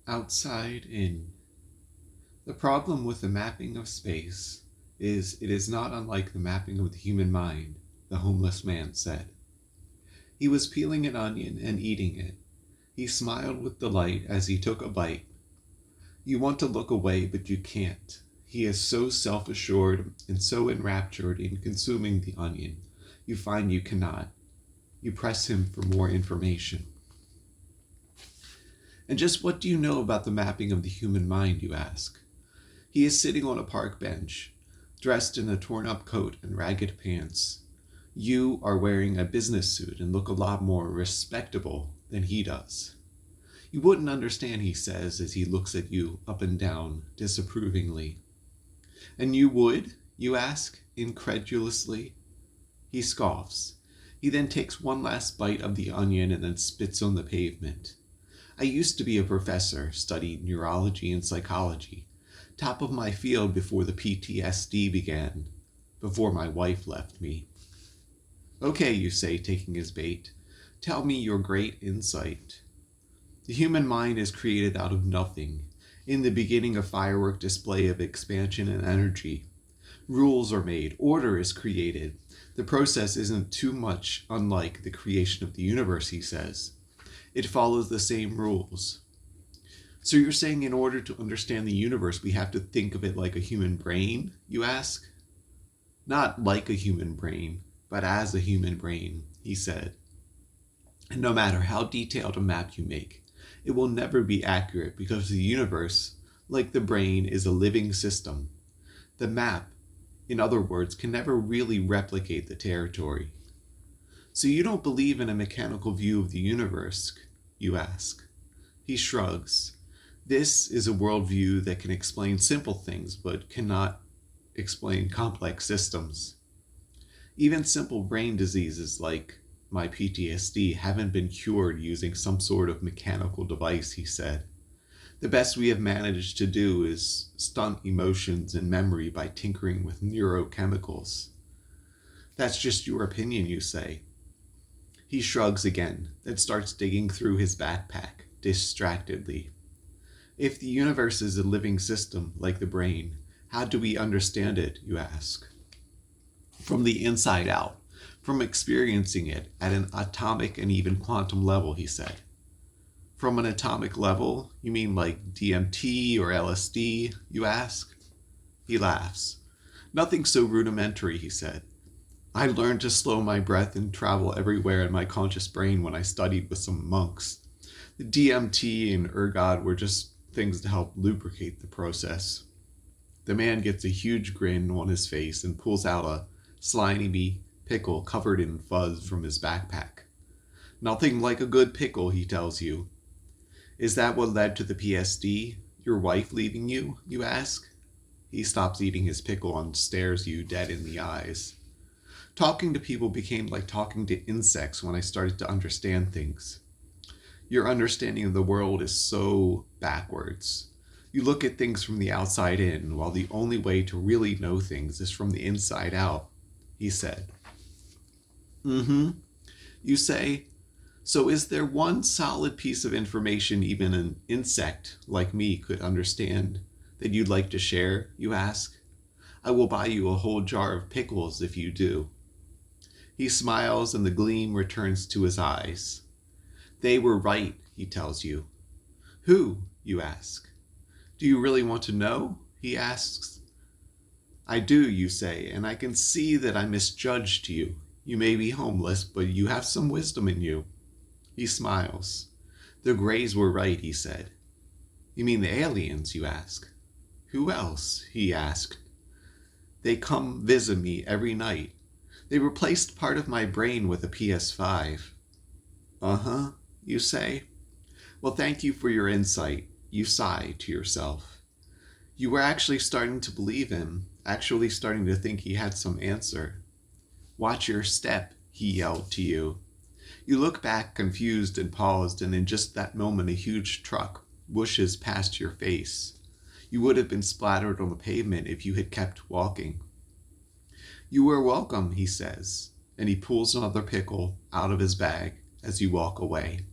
Outside in. The problem with the mapping of space is it is not unlike the mapping of the human mind, the homeless man said. He was peeling an onion and eating it. He smiled with delight as he took a bite. You want to look away, but you can't. He is so self-assured and so enraptured in consuming the onion, you find you cannot. You press him for more information. And just what do you know about the mapping of the human mind, you ask? He is sitting on a park bench, dressed in a torn-up coat and ragged pants. You are wearing a business suit and look a lot more respectable than he does. You wouldn't understand, he says, as he looks at you up and down, disapprovingly. And you would, you ask, incredulously? He scoffs. He then takes one last bite of the onion and then spits on the pavement. I used to be a professor, studied neurology and psychology, top of my field before the PTSD began, before my wife left me. Okay, you say, taking his bait, tell me your great insight. The human mind is created out of nothing, in the beginning a firework display of expansion and energy. Rules are made, order is created. The process isn't too much unlike the creation of the universe, he says. It follows the same rules. So you're saying in order to understand the universe, we have to think of it like a human brain, you ask? Not like a human brain, but as a human brain, he said. And no matter how detailed a map you make, it will never be accurate because the universe, like the brain, is a living system. The map, in other words, can never really replicate the territory. So you don't believe in a mechanical view of the universe, you ask. He shrugs. This is a worldview that can explain simple things, but cannot explain complex systems. Even simple brain diseases like my PTSD haven't been cured using some sort of mechanical device, he said. The best we have managed to do is stunt emotions and memory by tinkering with neurochemicals. That's just your opinion, you say. He shrugs again, then starts digging through his backpack, distractedly. If the universe is a living system, like the brain, how do we understand it, you ask? From the inside out, from experiencing it at an atomic and even quantum level, he said. From an atomic level, you mean like DMT or LSD, you ask? He laughs. Nothing so rudimentary, he said. I learned to slow my breath and travel everywhere in my conscious brain when I studied with some monks. The DMT and ergot were just things to help lubricate the process. The man gets a huge grin on his face and pulls out a slimy pickle covered in fuzz from his backpack. Nothing like a good pickle, he tells you. Is that what led to the PSD? Your wife leaving you, you ask? He stops eating his pickle and stares you dead in the eyes. Talking to people became like talking to insects when I started to understand things. Your understanding of the world is so backwards. You look at things from the outside in, while the only way to really know things is from the inside out, he said. You say, so is there one solid piece of information even an insect like me could understand that you'd like to share, you ask? I will buy you a whole jar of pickles if you do. He smiles and the gleam returns to his eyes. They were right, he tells you. Who, you ask? Do you really want to know? He asks. I do, you say, and I can see that I misjudged you. You may be homeless, but you have some wisdom in you. He smiles. The Greys were right, he said. You mean the aliens, you ask? Who else? He asked. They come visit me every night. They replaced part of my brain with a PS5. Uh-huh, you say. Well, thank you for your insight. You sigh to yourself. You were actually starting to believe him, actually starting to think he had some answer. Watch your step, he yelled to you. You look back confused and paused, and in just that moment a huge truck whooshes past your face. You would have been splattered on the pavement if you had kept walking. You are welcome, he says, and he pulls another pickle out of his bag as you walk away.